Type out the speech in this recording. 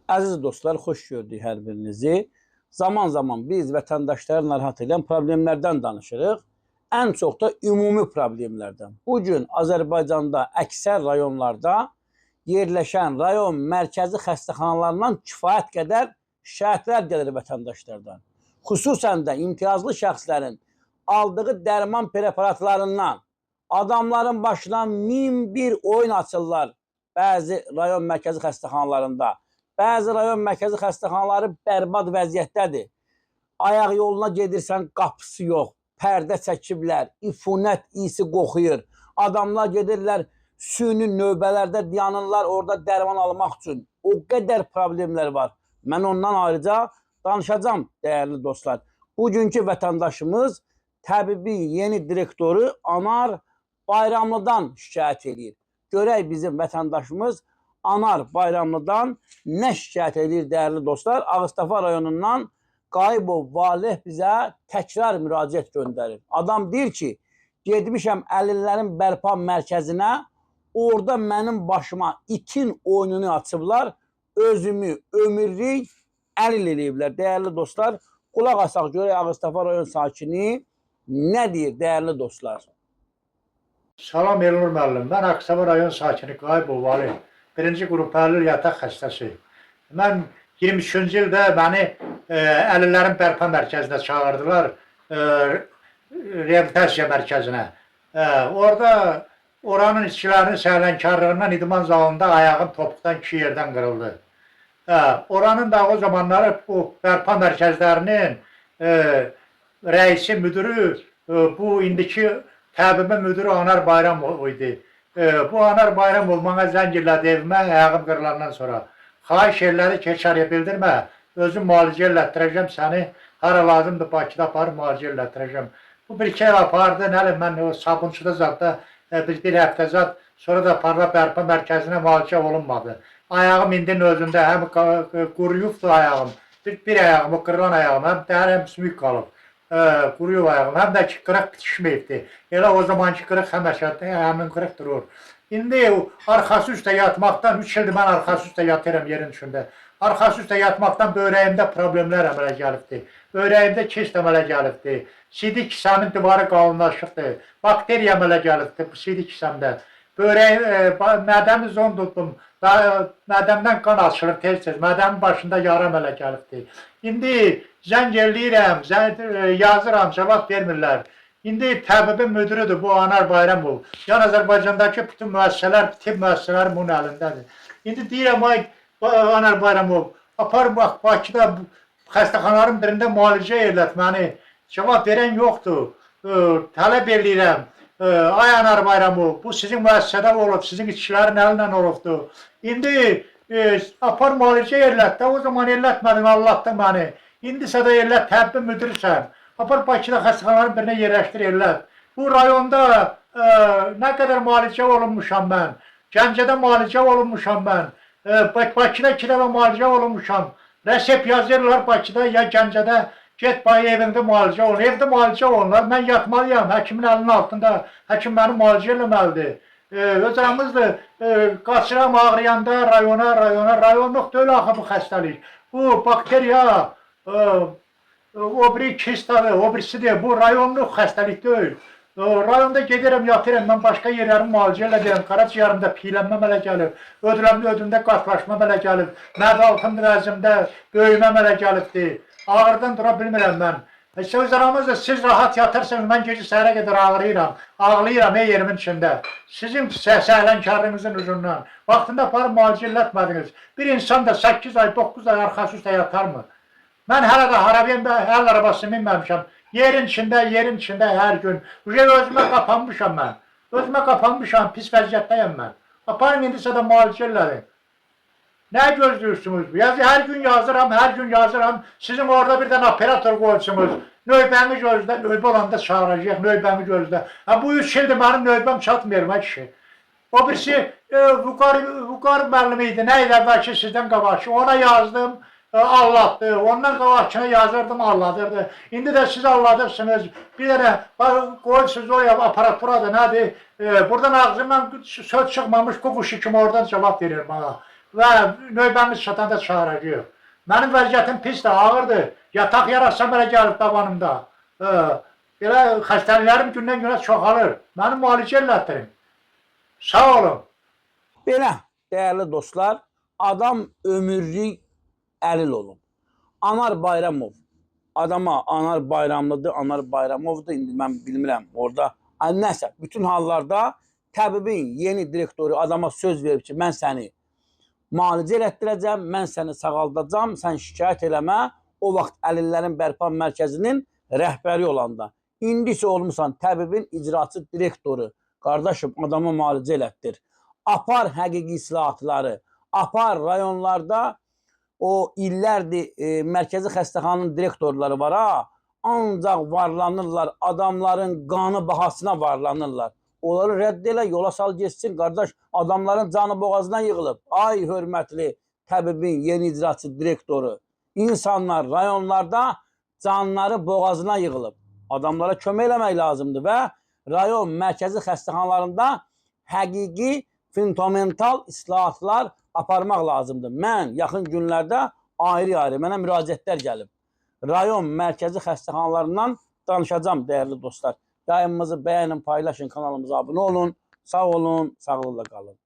Əziz dostlar, xoş gördük hər birinizi. Zaman zaman biz vətəndaşları narahat edən problemlərdən danışırıq. Ən çox da ümumi problemlərdən. Bugün Azərbaycanda əksər rayonlarda yerləşən rayon mərkəzi xəstəxanalarından kifayət qədər şikayətlər gəlir vətəndaşlardan. Xüsusən də imtiyazlı şəxslərin aldığı dərman preparatlarından adamların başına min bir oyun açırlar bəzi rayon mərkəzi xəstəxanalarında. Bəzi rayon mərkəzi xəstəxanaları bərbad vəziyyətdədir. Ayaq yoluna gedirsən, qapısı yox, pərdə çəkiblər, ifunət iyisi qoxuyur. Adamlar gedirlər, süni növbələrdə dayanırlar orada dərman almaq üçün. O qədər problemlər var. Mən ondan ayrıca danışacağım, dəyərli dostlar. Bugünkü vətəndaşımız təbibi yeni direktoru Anar Bayramlıdan şikayət edir. Görək bizim vətəndaşımız Anar Bayramlıdan nə şikayət edir, dəyərli dostlar? Ağstafa rayonundan Qayıbov Valih bizə təkrar müraciət göndərir. Adam deyir ki, gedmişəm əlillərin bərpa mərkəzinə, orada mənim başıma itin oyununu açıblar, özümü ömürlük əlil eləyiblər. Dəyərli dostlar, qulaq asaq görək Ağstafa rayon sakini nə deyir, dəyərli dostlar? Salam Elnur müəllim, mən Ağstafa rayon sakini Qayıbov Valih. Birinci qrup əlil yataq xəstəsi. Mən 23-cü ildə məni əlillərin bərpa mərkəzinə çağırdılar, reabilitasiya mərkəzinə. Orada oranın işçilərinin səhlənkarlığından idman zalında ayağım topuqdan 2 yerdən qırıldı. Oranın da o zamanları bu bərpa mərkəzlərinin rəisi, müdürü, bu indiki təbibi müdürü Anar Bayramov idi. Bu Anar Bayramov mənə zəng elədi evimə, ayağım qırılandan sonra. Xahiş elləri ki, çarə bildirmə, özüm müalicə elətdirəcəm səni, hara lazımdır Bakıda aparıb müalicə elətdirəcəm. Bu bir-iki ay apardı, nəlim mən o sabunçuda zadda bir həftə zad, sonra da parla bərpa mərkəzinə müalicə olunmadı. Ayağım indinin özündə, həm quruyubdur ayağım, bir ayağım, o qırılan ayağım, həm dəhər, həm sümük qalıb. Quruyub ayağım, həm də ki, qırıq bitişməyibdir. Elə o zamanki qırıq həməşədə, həmin qırıq durur. İndi arxası üstə yatmaqdan, 3 ildir mən arxası üstə yatıram yerin içində. Arxası üstə yatmaqdan böyrəyimdə problemlər əmələ gəlibdir. Böyrəyimdə kist əmələ gəlibdir. Sidik kisəmin divarı qalınlaşıqdır. Bakteriya əmələ gəlibdir bu sidik kisəmdə. Mədəmi zon tutdum. Mədəmdən qan açılır tez-tez. Mədəmin başında yara əmələ gəlibdir. İndi zəng eləyirəm, yazıram, cavab vermirlər. İndi təbibin müdürüdür bu Anar Bayramov. Yəni Azərbaycandakı bütün müəssisələr, tibb müəssisələri bunun əlindədir. İndi deyirəm, Anar Bayramov, apar bax, Bakıda xəstəxanaların birində müalicə elət məni. Cavab verən yoxdur. Tələb eləyirəm. Ay Anar Bayramov, bu sizin müəssisədə olub, sizin işçilərin əlindən olubdur. İndi apar müalicə elət də, o zaman elətmədin, Allah'tan məni. İndisə də elət, təbibin müdürüsən. Apar Bakıda xəstəxanaların birinə yerləşdir elət. Bu rayonda nə qədər müalicə olunmuşam mən. Gəncədə müalicə olunmuşam mən. Bakıda 2 dəfə müalicə olunmuşam. Rəsep yazırlar Bakıda ya Gəncədə get bayı evində müalicə olun. Evdə müalicə olunlar. Mən yatmalıyam. Həkimin əlinin altında. Həkim məni müalicə eləməlidir. Özəmizdir. Qaçıram ağrıyanda rayona. Rayonluq deyil axı bu xəstəlik. Bu bakteriya, o biri kistadır, o birisidir. Bu rayonluq xəstəlik deyil. Rayonda gedirəm, yatırım, mən başqa yerlərin müalicə edirəm. Qaraciyarımda piylənmə əmələ gəlib, ödümdə qatlaşma əmələ gəlib, mədə-altın vəzimdə böyümə əmələ gəlibdir. Ağırdan dura bilmirəm mən. Söz aramızda siz rahat yatırsınız, mən gecə səhərə qədər ağrıyıram. Ağlayıram yerimin içində. Sizin səhlənkarlığınızın ucundan. Vaxtında aparıb müalicə elətmədiniz. Bir insan da 8 ay, 9 ay arxası üstə yatarmı? Mən hələ də harabiyəmdə əl arabası minməmişəm. Yerin içində hər gün. Özümə qapanmışam mən. Özümə qapanmışam, pis vəziyyətdəyəm mən. Aparın indisə də müalicə elədim. Nə gözləyirsiniz? Hər gün yazıram. Sizin orada bir dənə operator qoyursunuz. Növbəmi gözlə, növbə olanda çağıracaq, növbəmi gözlə. Bu 3 ildir mənim növbəm çatmıyor kişi. O birisi Vüqar müəllim idi, nə idi əvvəlki sizdən qabaqçı. Ona yazdım. Allah'tı. Ondan qabaqçına yazırdım, Allah'dırdı. İndi də siz Allah'dırsınız. Bir dənə qoyursunuz oraya aparaturadır, nədir? Buradan ağzımdan söz çıxmamış bu quşu kimi oradan cavab verir bana. və növbəmiz çatanda çağıracağıq. Mənim vəziyyətim pisdir, ağırdır. Yataq yaratsam belə gəlib dabanımda. Belə xəstəliklərim gündən-günə çoxalır. Məni müalicə elətdirin. Sağ olun. Belə, dəyərli dostlar, adam ömürlük əlil olub. Anar Bayramov. Adama Anar Bayramlıdır, Anar Bayramovdur. İndi mən bilmirəm orada. Nəsə, bütün hallarda təbibin yeni direktoru adama söz verib ki, mən səni müalicə elətdirəcəm, mən səni sağaldacam, sən şikayət eləmə, o vaxt Əlillərin Bərpa Mərkəzinin rəhbəri olanda. İndi isə olmusan təbibin icraçı direktoru. Qardaşım, adama müalicə elətdir. Apar həqiqi islahatları, apar rayonlarda o illərdir mərkəzi xəstəxananın direktorları var ha, ancaq varlanırlar, adamların qanı bahasına varlanırlar. Onları rədd elə, yola sal geçsin, qardaş, adamların canı boğazına yığılıb. Ay hörmətli təbibin yeni icraçı direktoru. İnsanlar rayonlarda canları boğazına yığılıb. Adamlara kömək eləmək lazımdır və rayon mərkəzi xəstəxanalarında həqiqi fundamental islahatlar aparmaq lazımdır. Mən yaxın günlərdə ayrı-ayrı mənə müraciətlər gəlib. Rayon mərkəzi xəstəxanalarından danışacağım, dəyərli dostlar. Yayımımızı bəyənin, paylaşın, kanalımıza abunə olun. Sağ olun, sağlıqla qalın.